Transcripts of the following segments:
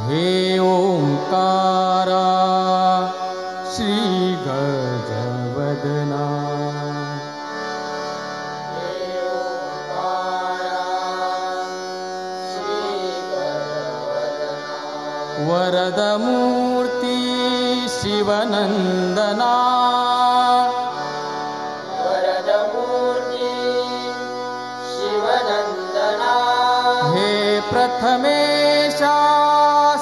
हे ओंकारा श्री गजवदना, वरदमूर्ति शिवनंदना, वरदमूर्ति शिवनंदना, हे प्रथमेशा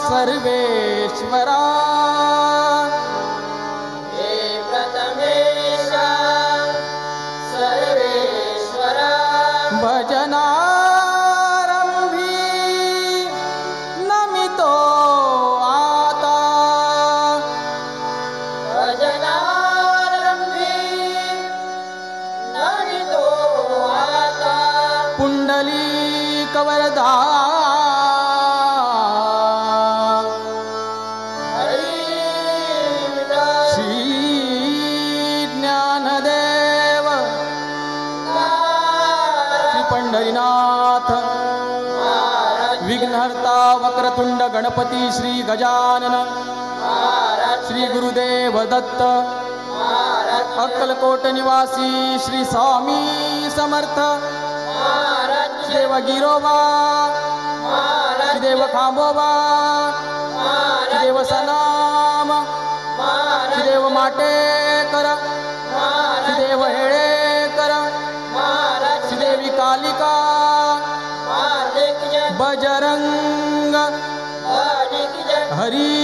सर्वेश्वरा, हे प्रथमेशा सर्वेश्वरा, भजनारंभी नमितो आता, भजनारंभी नमितो आता, पुंडलीक वरदा पंढरीनाथ, विघ्नहर्ता वक्रतुंड गणपती श्री गजानन, श्री गुरुदेव दत्त, अक्कलकोट निवासी श्री स्वामी समर्थ, देव गिरोबा, देव खांबोबा, देव सनाम, देव माटेकर, देव हेळेकर, देवी कालिका, बजरंग, हरी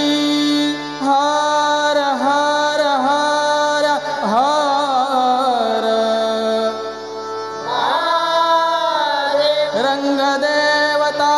हर हर हर हर, रंग देवता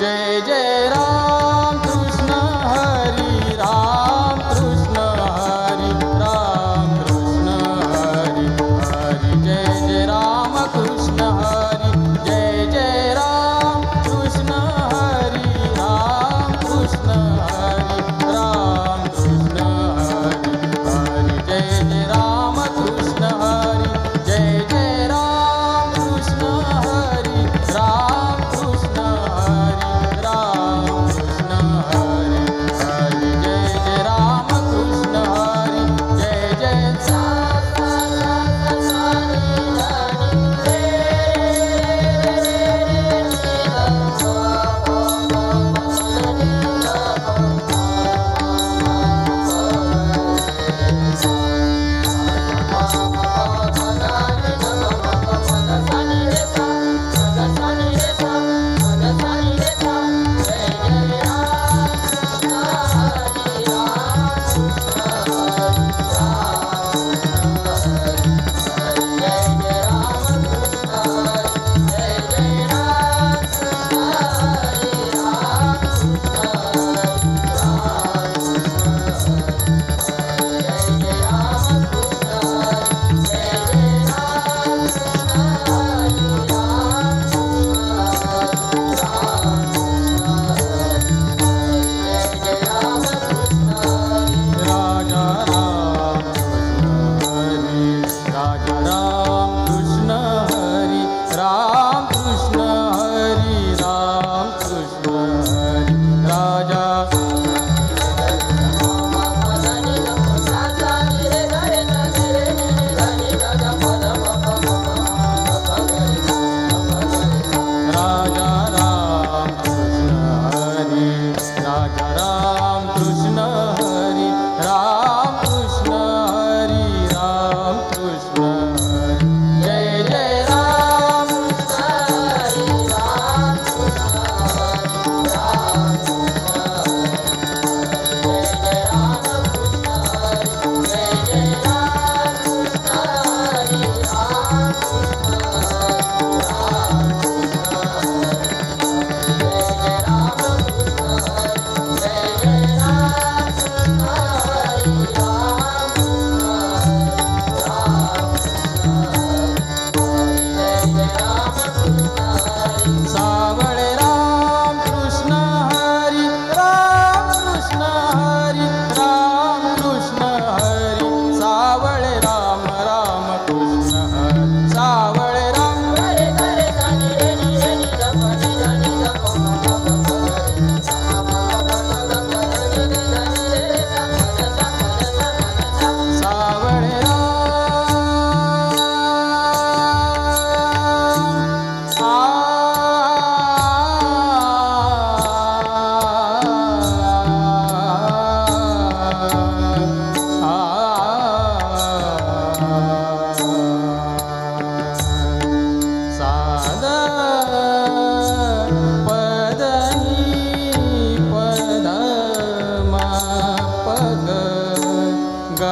जय जय राम कृष्ण हरी, राम कृष्ण हरी, राम कृष्ण हरी हरी, जय जय राम कृष्ण हरी, जय जय राम कृष्ण हरी.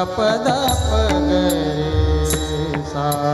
पद ग रे सा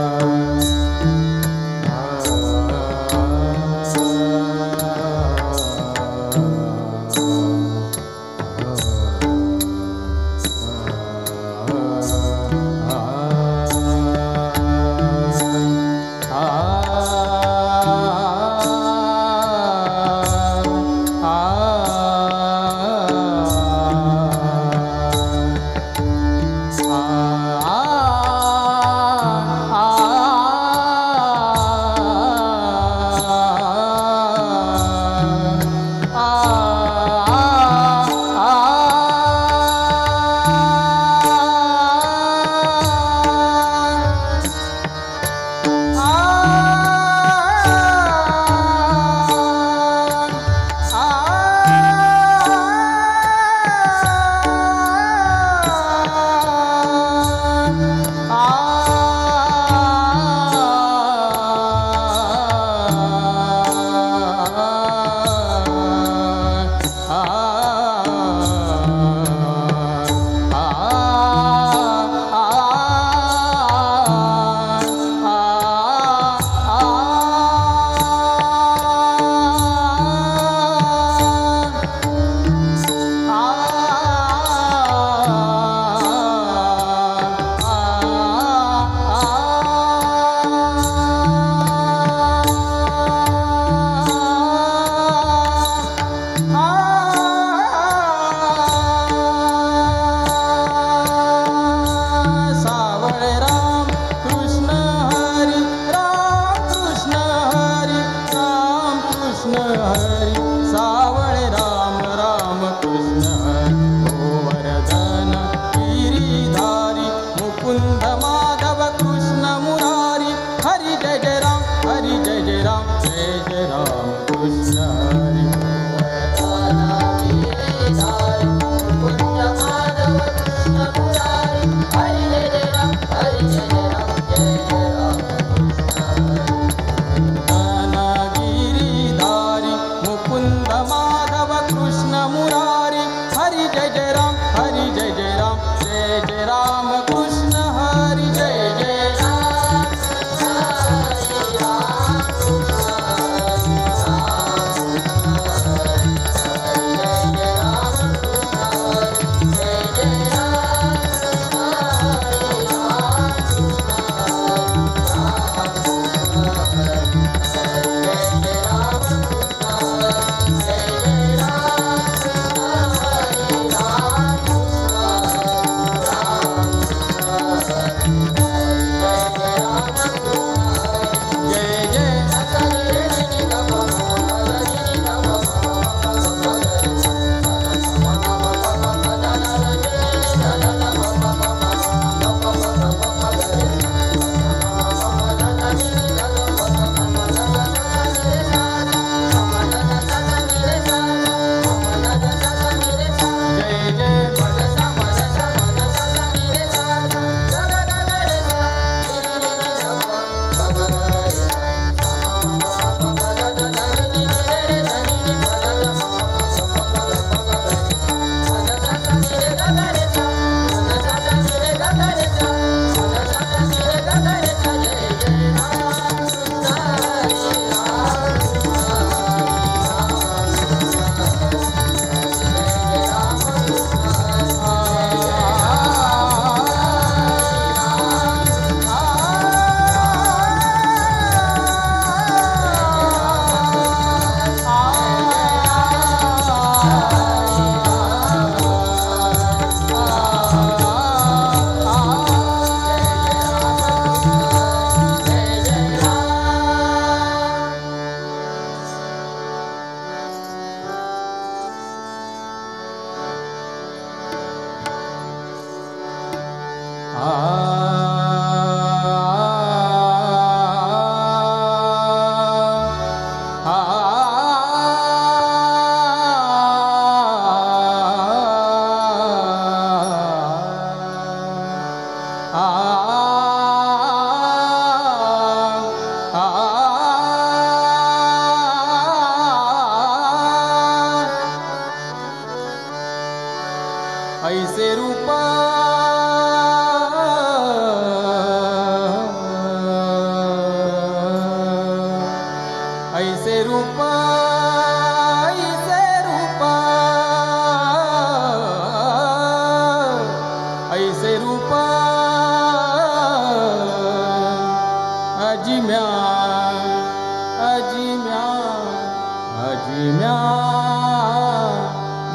ऐसे रूप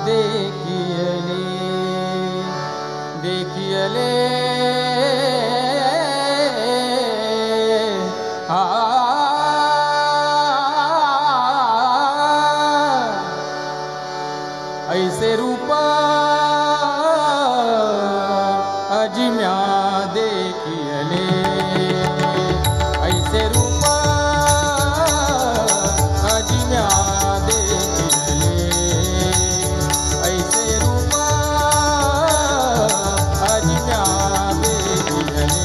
देखियले देखियले ऐसे रूप अजिम्या देखियले ऐसे रूप अजिम्या देखियले ऐसे रूप अजिम्या देखियले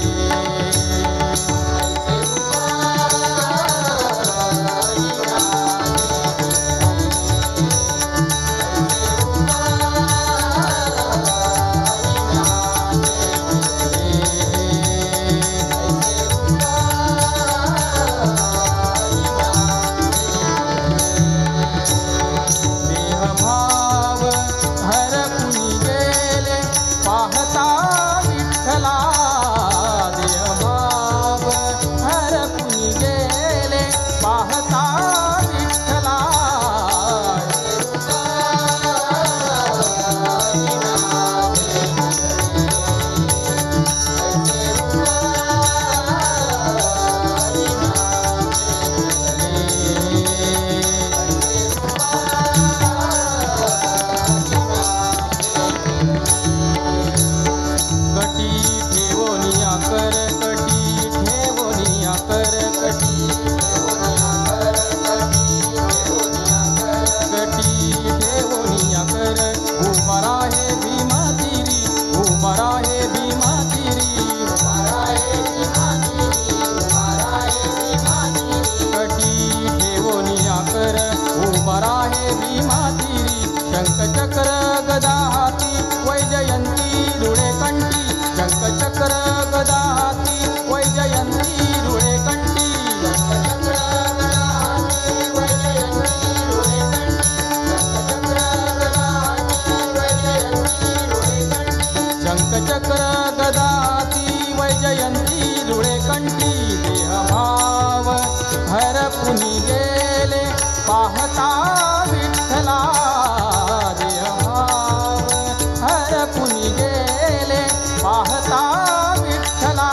शंखचक्र गदा हाती वैजयंती रुळे कंठी शंखचक्र गदा हाती वैजयंती रुळे कंठी शंखचक्र गदा हाती वैजयंती रुळे कंठी देहभाव हरपुनी गेले पाहता विठ्ठला हरपुनी गेले पाहता विठ्ठला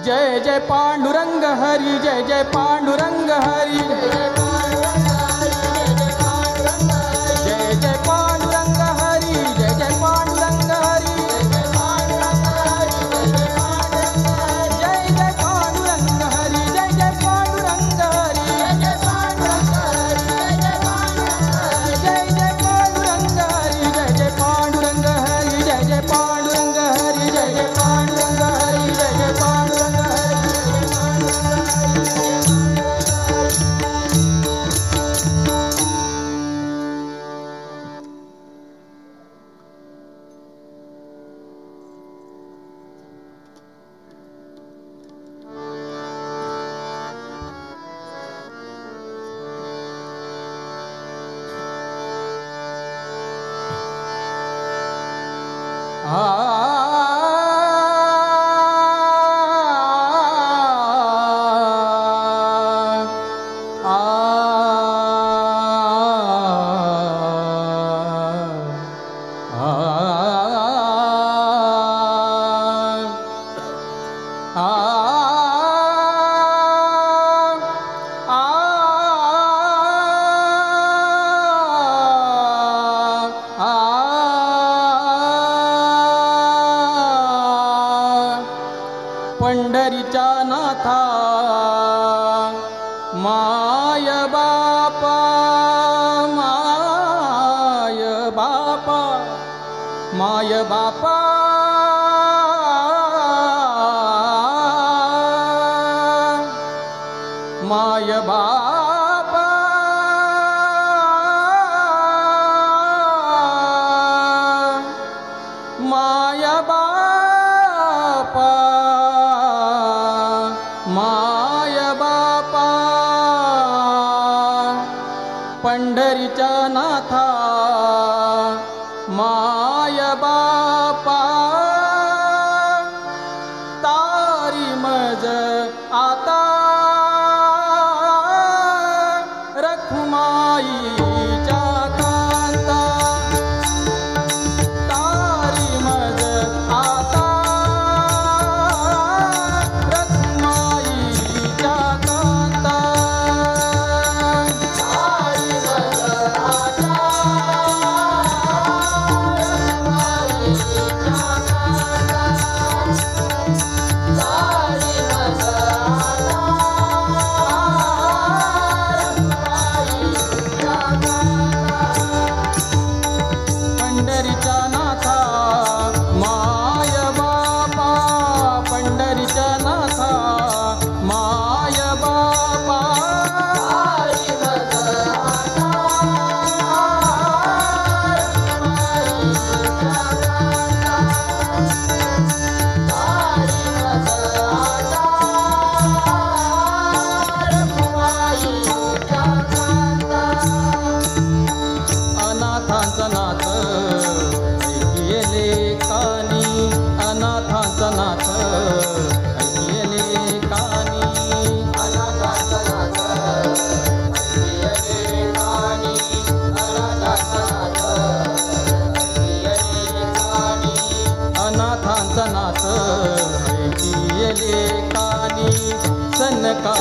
जय जय पांडुरंग हरी, जय जय पांडुरंग हरी, जय जय पांडुरंग हरी, जय जय पांडुरंग हरी, जय जय पांडुरंग हरी, जय जय पांडुरंग हरी, जय जय पांडुरंग हरी, जय जय पांडुरंग हरी, जय जय पांडुरंग हरी, जय जय पांडुरंग हरी, जय जय पांडुरंग हरी, जय जय पांडुरंग हरी, जय जय पांडुरंग पंढरीच्या नाथा माय बापा, माय बापा, माय बापा, माय बापा, माय बापा, माय बापा, पंढरीच्या नाथा माय बापा, तारी मज आता रखुमाईच्या कांता, तारी मज आता रखुमाईच्या कांता, तारी मज आता रखुमाईच्या कांता, तारी मज पंढरीच्या नाथा माय बापा, पंढरीच्या नाथा माय बापा, तारी मज आता रखुमाईच्या कांता, तारी मज आता रखुमाईच्या कांता, अनाथांचं नाथ ऐकिले कानी, अनाथांचं नाथ ऐकिले कानी, अनाथांचं नाथ ऐकिले कानी, अनाथांचं नाथ ऐकिले कानी, अनाथांचं नाथ ऐकिले कानी, सनका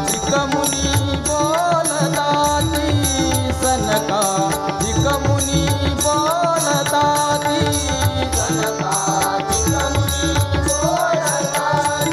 भिकमुनी बोलताती, सनका भिकमुनी बोलताती, सनका भिकमुनी बोलताती,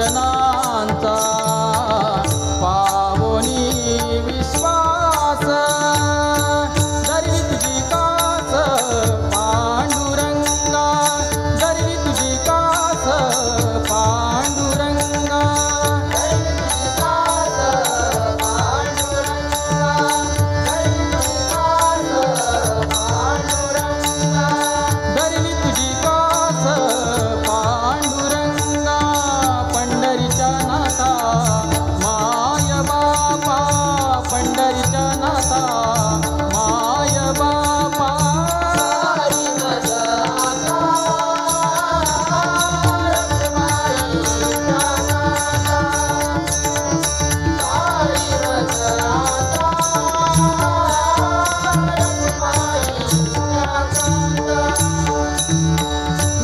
वचनांचा पावनी विश्वास धरली तुझी कास पांडुरंगा धरली तुझी कास पांडुरंगा धरली तुझी कास पांडुरंगा पंढरीच्या नाथा माय बापा पंढरीच्या नाथा माय बापा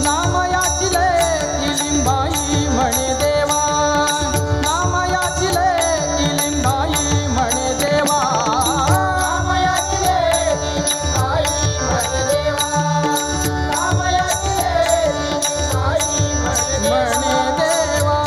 नामयाची लेकी लिंबाई म्हणे देवा नामयाची लेकी लिंबाई म्हणे देवा नामयाची लेकी लिंबाई म्हणे देवा नामयाची लेकी लिंबाई म्हणे देवा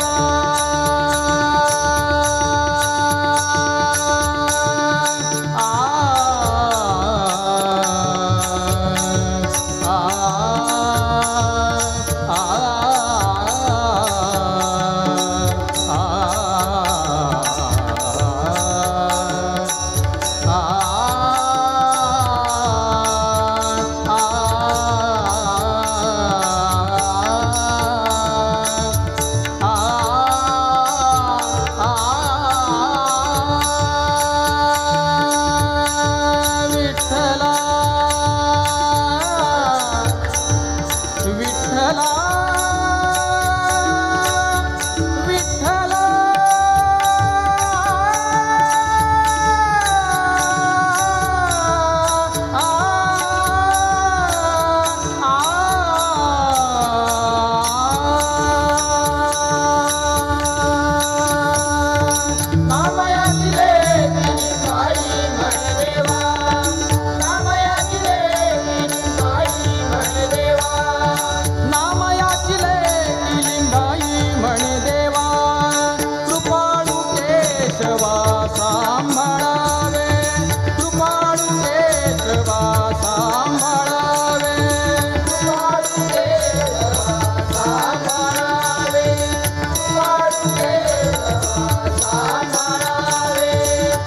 विठ्ठला विठ्ठला विठ्ठला नामयाची लेकी लिंबाई म्हणे देवा नामयाची लेकी लिंबाई म्हणे देवा नामयाची लेकी लिंबाई म्हणे देवा कृपाळू केशवा सांभाळावे कृपाळू केशवा सांभाळावे कृपाळू केशवा सांभाळावे कृपाळू केशवा सांभाळावे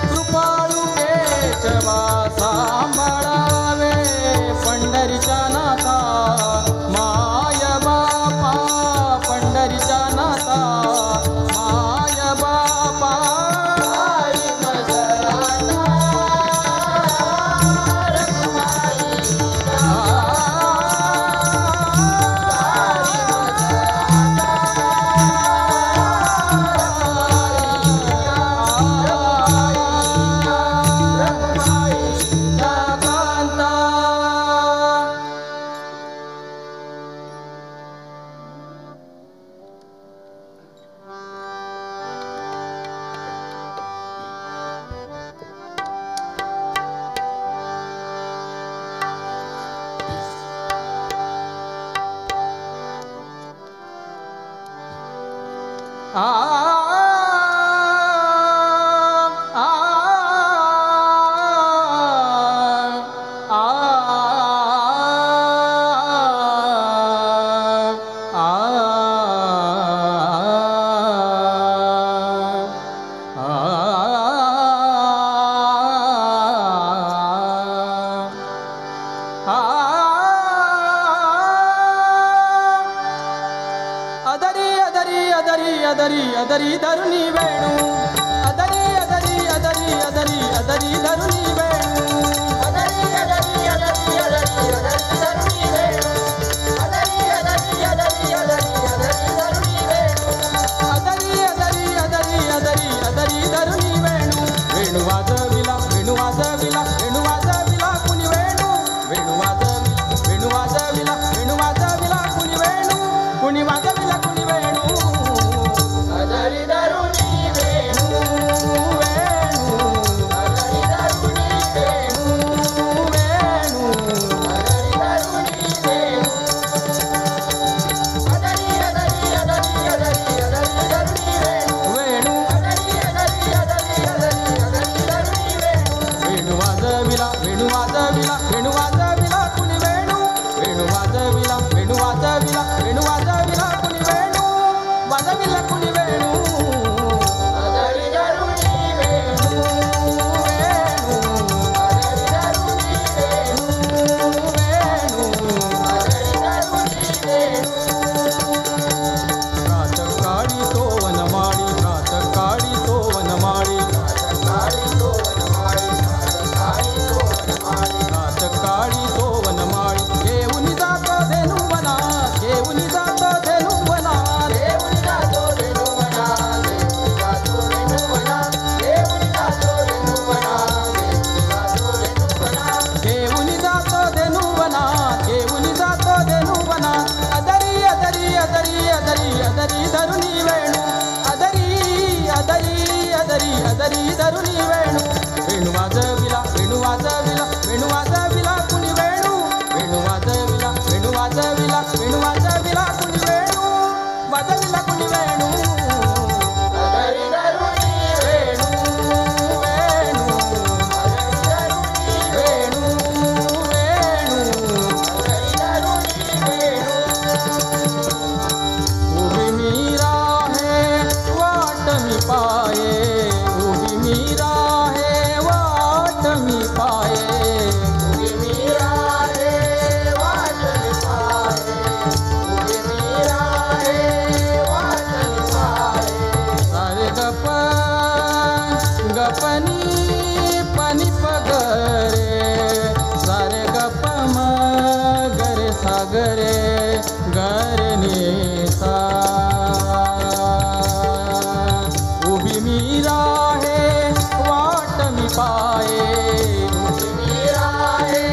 कृपाळू केशवा सांभाळावे पंढरीच्या नाथा माय बापा पंढरीच्या नाथा माय बापा अदरी धरुनी वेणू अदरी अदरी अदरी अदरी अदरी धरुनी वेणू अदरी अदरी अदरी अदरी अदरी धरुनी वेणू अदरी अदरी अदरी अदरी अदरी धरुनी वेणू अदरी अदरी अदरी अदरी अदरी धरुनी वेणू वेणू वाजविला वेणू वाजविला वेणू वाजविला कुणी वेणू वेणू वाजविला वेणू वाजविला कुणी वेणू कुणी वाजविला कुणी वेणू अदरी धरुनी वेणू वेणू अदरी धरुनी वेणू वेणू अदरी धरुनी अदरी धरुनी वेणू अदरी अदरी अदरी अदरी धरुनी वेणू वेणू वाजविला वेणू वाजविला वेणू वाजविला कुणी वेणू वेणू वाजविला वेणू वाजविला वेणू वाजविला कुणी वेणू वाजविला कुणी वेणू अदरी धरुनी वेणू वेणू वेणू वेणू अदरी धरुनी वेणू उभी मीरा है वाट मी पाये उभी मीरा है वाट मी पाये उभी मीरा रे वाट पाये उभी मीरा रे वाट पाये सारे गप गपनी पनी पगरे सारे गप मगरे सागरे गरने सा उभी मीरा है वाट मी पाये उभी मीरा रे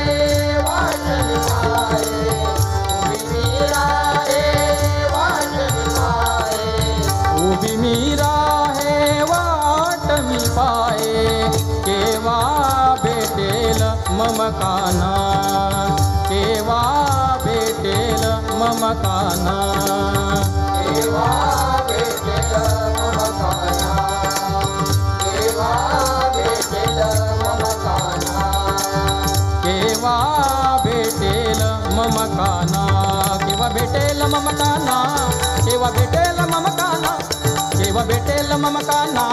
वाट पाये उभी मीरा रे वाट पाये उभी मीरा है वाट मी पाये केवा भेटेल मम काना केवा भेटेल मम काना देवा भेटेल मम काना देवा भेटेल मम काना केवा भेटेल मम काना केवा भेटेल मम काना केवा भेटेल मम काना केवा भेटेल मम काना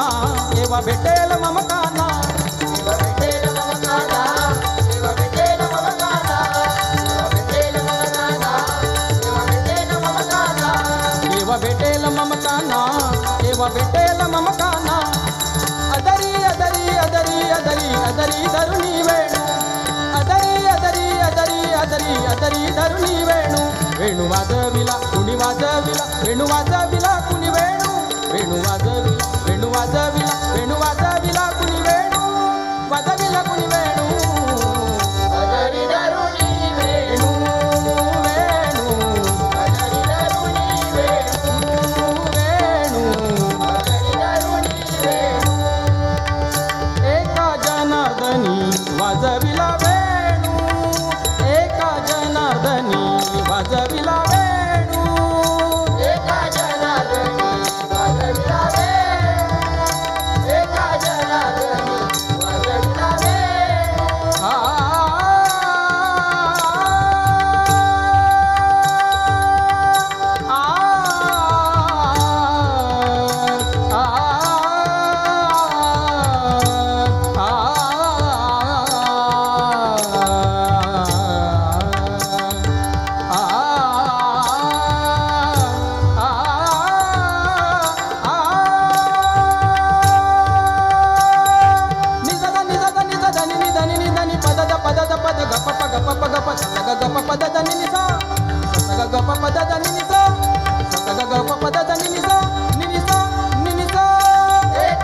केवा भेटेल मम काना देवा भेटेल मम काना देवा भेटेल मम काना देवा भेटेल मम काना देवा भेटेल मम काना केवा भेटेल मम काना केवा भेटेल मम काना अदरी अदरी अदरी अदरी अदरी धरुनी वेणू अदरी अदरी अदरी अदरी अदरी धरुनी वेणू वेणू वाजविला कुणी वाजविला वेणू वाजविला कुणी वेणू वेणू वाजविला वेणू वाजविला वेणू वाजविला कुणी वेणू वाजविला कुणी वेणू अदरी धरुनी वेणू वेणू अदरी धरुनी वेणू वेणू अदरी धरुनी वेणू एका जनार्दनी वाजविला वेणू एका जनार्दनी वाजविला वेणू एका जनार्दनी वाजविला वेणू एका जनार्दनी वाजविला वेणू आ आ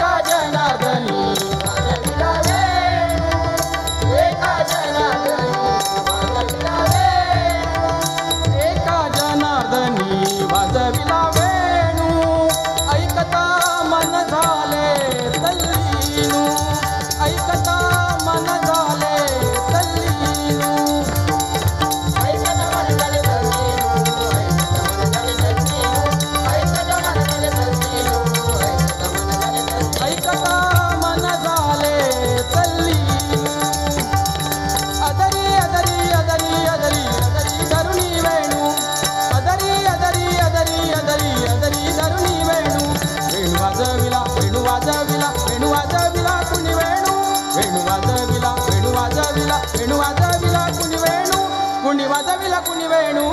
एका जनार्दनी वाजविला वेणू एका जनार्दनी वाजविला वेणू एका जनार्दनी वाजविला वेणू ऐकता मन झाले तल्लीनू ऐकता मन झाले तल्लीनू ऐकत मन झाले तल्लीनू ऐकत मन झाले तल्लीनू ऐकता मन झाले तल्लीनू अदरी अदरी अदरी अदरी अदरी धरुनी वेणू अदरी अदरी अदरी अदरी अदरी धरुनी वेणू वेणू वाजविला वेणू वाजविला वेणू वाजविला कुणी वेणू वेणू वाजविला वेणू वाजविला वेणू वाजविला कुणी वेणू कुणी वाजविला कुणी वेणू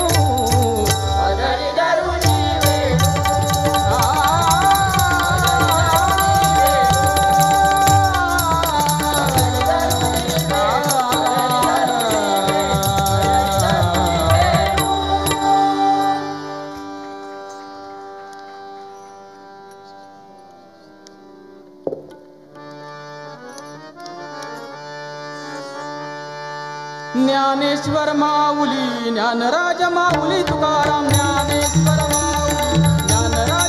अदरी धरुनी वेणू ज्ञानेश्वर माऊली ज्ञानराज माऊली तुकाराम ज्ञानेश्वर माऊली ज्ञानराज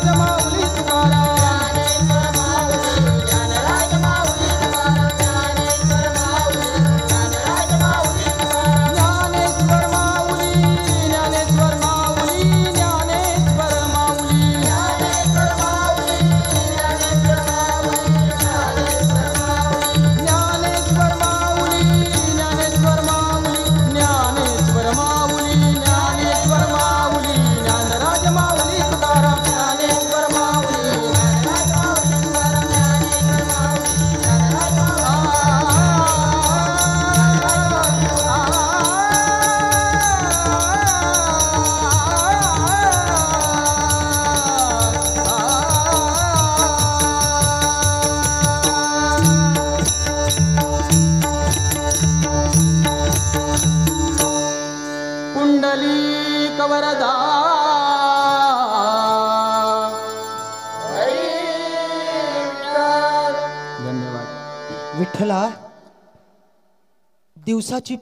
विठ्ठला दिवसाची